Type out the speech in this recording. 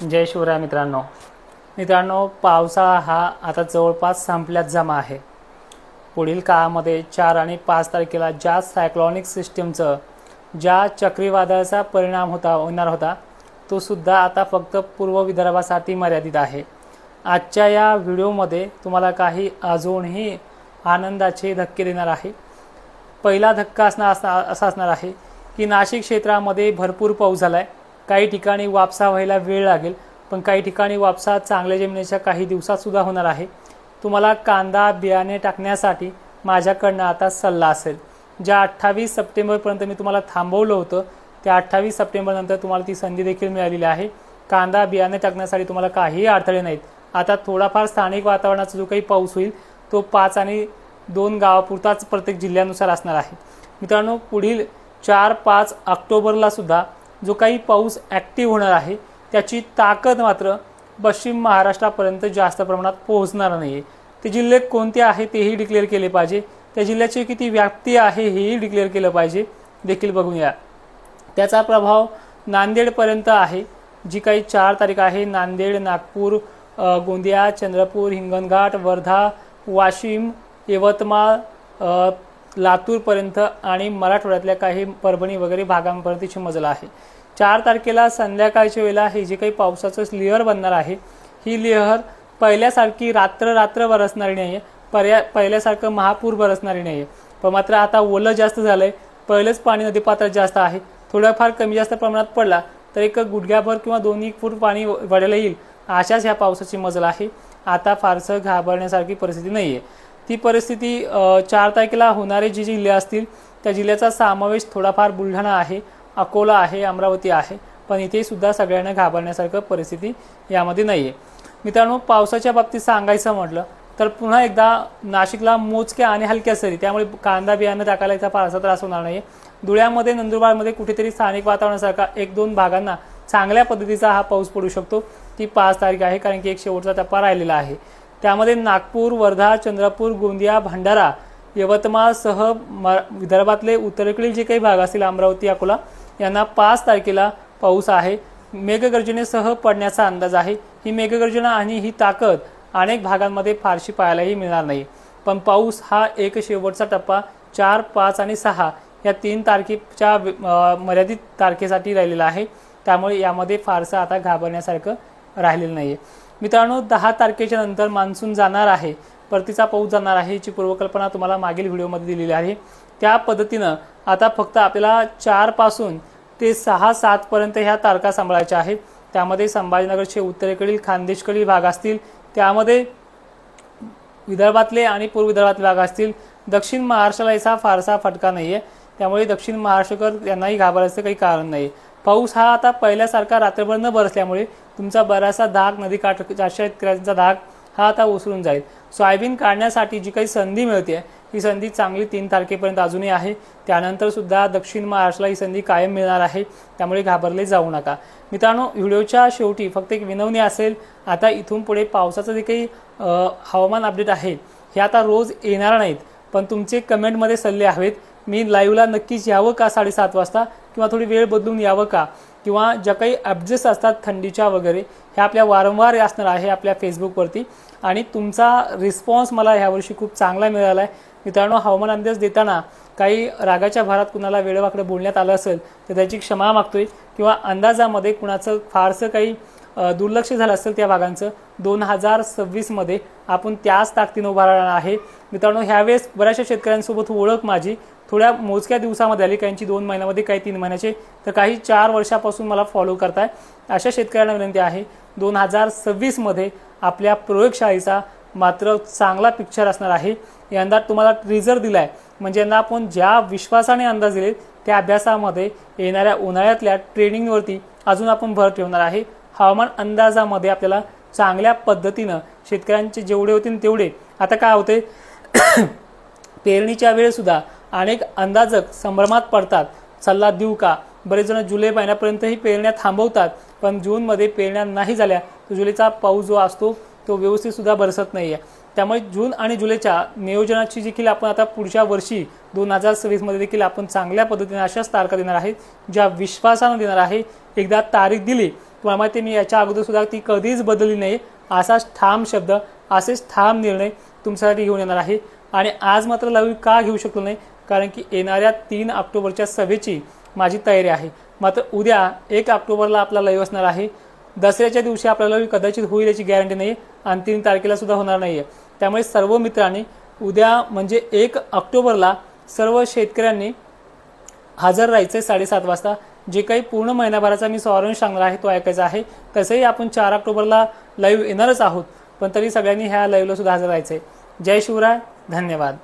जय शिवराय मित्रांनो, पावसाळा हा आता जवळपास संपल्यात जमा आहे। पुढील काळामध्ये 4 आणि 5 तारखेला ज्या सायक्लॉनिक सिस्टीमचं ज्या चक्रीवादळाचा परिणाम होणार होता तो सुद्धा आता फक्त पूर्व विदर्भासाठी मर्यादित आहे। आजच्या या व्हिडिओमध्ये तुम्हाला काही अजूनही आनंदाचे धक्के देणार आहे। पहिला धक्का असा असणार आहे की नाशिक क्षेत्रामध्ये भरपूर पाऊस झालाय। काही ठिकाणी वापसा व्हायला वेळ लागेल, पण काही ठिकाणी वापसा चांगल्या जमिनीच्या काही दिवसात सुद्धा होणार आहे। तुम्हाला कांदा बियाणे टाकण्यासाठी माझ्याकडनं आता सल्ला असेल। ज्या 28 सप्टेंबर पर्यंत मी तुम्हाला थांबवलं होतं त्या 28 सप्टेंबर नंतर तुम्हाला ती संधी देखील मिळालेली आहे। कांदा बियाणे टाकण्यासाठी तुम्हाला काही अडथळे नाहीत। आता थोडाफार स्थानिक वातावरणाचा जो काही पाऊस होईल तो 5 आणि 2 गावापुरताच प्रत्येक जिल्ह्यानुसार असणार आहे। मित्रांनो, पुढील 4-5 ऑक्टोबरला सुद्धा जो काही पाऊस ॲक्टिव्ह होणार आहे त्याची ताकद मात्र पश्चिम महाराष्ट्रापर्यंत जास्त प्रमाणात पोहोचणार नाही। ते जिल्हे कोणते आहे तेही डिक्लेअर केले पाहिजे, त्या जिल्ह्याची किती व्याप्ती आहे हेही डिक्लेअर केलं पाहिजे देखील बघूया। त्याचा प्रभाव नांदेडपर्यंत आहे। जी काही 4 तारीख आहे, नांदेड, नागपूर, गोंदिया, चंद्रपूर, हिंगणघाट, वर्धा, वाशिम, यवतमाळ, लातूरपर्यंत आणि मराठवाड्यातल्या काही परभणी वगैरे भागांपर्यंतची मजल आहे। 4 तारखेला संध्याकाळच्या वेळेला हे जे काही पावसाचं लेअर बनणार आहे ही लेअर पहिल्यासारखी रात्र बरसणारी नाही आहे, पहिल्यासारखं महापूर बरसणारी नाही आहे। पण मात्र आता ओलं जास्त झालंय, पहिलेच पाणी नदीपात्रात जास्त आहे। थोडाफार कमी जास्त प्रमाणात पडला तर एक गुडघ्याभर किंवा 2 फूट पाणी वाढायला येईल अशाच ह्या पावसाची मजल आहे। आता फारसं घाबरण्यासारखी परिस्थिती नाही आहे। ती परिस्थिती 4 तारखेला होणारे जे जिल्हे असतील त्या जिल्ह्याचा समावेश थोडाफार बुलढाणा आहे, अकोला आहे, अमरावती आहे, पण इथे सुद्धा सगळ्यांना घाबरण्यासारखं परिस्थिती यामध्ये नाही आहे। मित्रांनो, पावसाच्या बाबतीत सांगायचं म्हटलं तर पुन्हा एकदा नाशिकला मोजक्या आणि हलक्या सरी, त्यामुळे कांदा बियाणं टाकायला इथं फारसा त्रास होणार नाही। धुळ्यामध्ये, नंदुरबारमध्ये कुठेतरी स्थानिक वातावरणासारखा 1-2 भागांना चांगल्या पद्धतीचा हा पाऊस पडू शकतो। ती 5 तारीख आहे, कारण की एक शेवटचा टप्पा राहिलेला आहे। त्यामध्ये नागपूर, वर्धा, चंद्रपूर, गोंदिया, भंडारा, यवतमाळसह विदर्भातले उत्तरेकडील जे काही भाग असतील, अमरावती, अकोला, यांना 5 तारखेला पाऊस आहे। मेघगर्जनेसह पडण्याचा अंदाज आहे। ही मेघगर्जना आणि ही ताकद अनेक भागांमध्ये फारशी पाहायलाही मिळणार नाही, पण पाऊस हा एक शेवटचा टप्पा 4, 5 आणि 6 या 3 तारखेच्या मर्यादित तारखेसाठी राहिलेला आहे। त्यामुळे यामध्ये फारसा आता घाबरण्यासारखं राहिलेलं नाही आहे। मित्रांनो, 10 तारखेच्या नंतर मान्सून जाणार आहे, परतीचा पाऊस जाणार आहे, याची पूर्वकल्पना तुम्हाला मागील व्हिडिओमध्ये दिलेली आहे। त्या पद्धतीनं आता फक्त आपल्याला 4 पासून ते 6-7 पर्यंत ह्या तारखा सांभाळायच्या आहेत। त्यामध्ये संभाजीनगरचे उत्तरेकडील खानदेशकडील भाग असतील, त्यामध्ये विदर्भातले आणि पूर्व विदर्भातले भाग असतील। दक्षिण महाराष्ट्राला याचा फारसा फटका नाही आहे, त्यामुळे दक्षिण महाराष्ट्रकर यांनाही घाबरायचं काही कारण नाही। पाऊस हा आता पहिल्यासारखा रात्रभर न बरसल्यामुळे तुमचा बराचसा धाक, नदीकाठच्या शेतकऱ्यांचा धाक हा आता ओसरून जाईल। सोयाबीन काढण्यासाठी जी काही संधी मिळते ही संधी चांगली 3 तारखेपर्यंत अजूनही आहे। त्यानंतर सुद्धा दक्षिण महाराष्ट्राला ही संधी कायम मिळणार आहे, त्यामुळे घाबरले जाऊ नका। मित्रांनो, व्हिडिओच्या शेवटी फक्त एक विनवणी असेल, आता इथून पुढे पावसाचं जे काही हवामान अपडेट आहे हे आता रोज येणार नाहीत, पण तुमचे कमेंटमध्ये सल्ले हवेत। मी लाईव्हला नक्कीच यावं का 7:30 वाजता, किंवा थोडी वेळ बदलून यावं का, किंवा ज्या काही अपडेट्स असतात थंडीच्या वगैरे ह्या आपल्या वारंवार असणार आहे आपल्या फेसबुकवरती, आणि तुमचा रिस्पॉन्स मला ह्यावर्षी खूप चांगला मिळाला आहे। मित्रांनो, हवामान अंदाज देताना काही रागाच्या भरात कुणाला वेळेवाकडे बोलण्यात आलं असेल तर त्याची क्षमा मागतोय, किंवा अंदाजामध्ये कुणाचं फारसं काही दुर्लक्ष झालं असेल त्या भागांचं 2026 मध्ये आपण त्याच ताकदीने उभा राहणार आहे। मित्रांनो, ह्यावेळेस बऱ्याचशा शेतकऱ्यांसोबत ओळख माझी थोड्या मोजक्या दिवसामध्ये आली, काहींची 2 महिन्यामध्ये, काही 3 महिन्याचे, तर काही 4 वर्षापासून मला फॉलो करताय। अशा शेतकऱ्यांना विनंती आहे, 2026 मध्ये आपल्या प्रयोगशाळेचा मात्र चांगला पिक्चर असणार आहे। यंदा तुम्हाला ट्रिजर दिलाय, म्हणजे यंदा आपण ज्या विश्वासाने अंदाज दिले त्या अभ्यासामध्ये येणाऱ्या उन्हाळ्यातल्या ट्रेनिंगवरती अजून आपण भर ठेवणार आहे। हवामान अंदाजामध्ये आपल्याला चांगल्या पद्धतीनं शेतकऱ्यांचे जेवढे होतील तेवढे, आता काय होते पेरणीच्या वेळेस सुद्धा अनेक अंदाजक संभ्रमात पडतात, सल्ला देऊ का। बरेच जण जुलै महिन्यापर्यंतही पेरण्या थांबवतात, पण जूनमध्ये पेरण्या नाही झाल्या तर जुलैचा पाऊस जो असतो तो व्यवस्थित सुद्धा बरसत नाही आहे। त्यामुळे जून आणि जुलैच्या नियोजनाची देखील आपण आता पुढच्या वर्षी 2026 मध्ये देखील आपण चांगल्या पद्धतीने अशाच तारखा देणार आहेत ज्या विश्वासाने देणार आहे। एकदा तारीख दिली तुम्हाला माहिती मी याच्या अगोदर सुद्धा ती कधीच बदलली नाही। असाच ठाम शब्द, असेच ठाम निर्णय तुमच्यासाठी घेऊन येणार आहे। आणि आज मात्र लाईव्ह का घेऊ शकलो नाही, कारण की येणाऱ्या 3 ऑक्टोबरच्या सभेची माझी तयारी आहे। मात्र उद्या 1 ऑक्टोबरला आपला लाईव्ह असणार आहे। दसऱ्याच्या दिवशी आपला लाईव्ह कदाचित होईल याची गॅरंटी नाही आणि 3 तारखेला सुद्धा होणार नाहीये। त्यामुळे सर्व मित्रांनी उद्या म्हणजे 1 ऑक्टोबरला सर्व शेतकऱ्यांनी हजर राहायचे 7:30 वाजता। जे काही पूर्ण महिनाभराचा मी सारांश सांगणार आहे तो ऐकायचा आहे। तसंही आपण 4 ऑक्टोबरला लाईव्ह येणारच आहोत, पण तरी सगळ्यांनी ह्या लाईव्हला सुद्धा हजर राहायचे। जय शिवराय, धन्यवाद।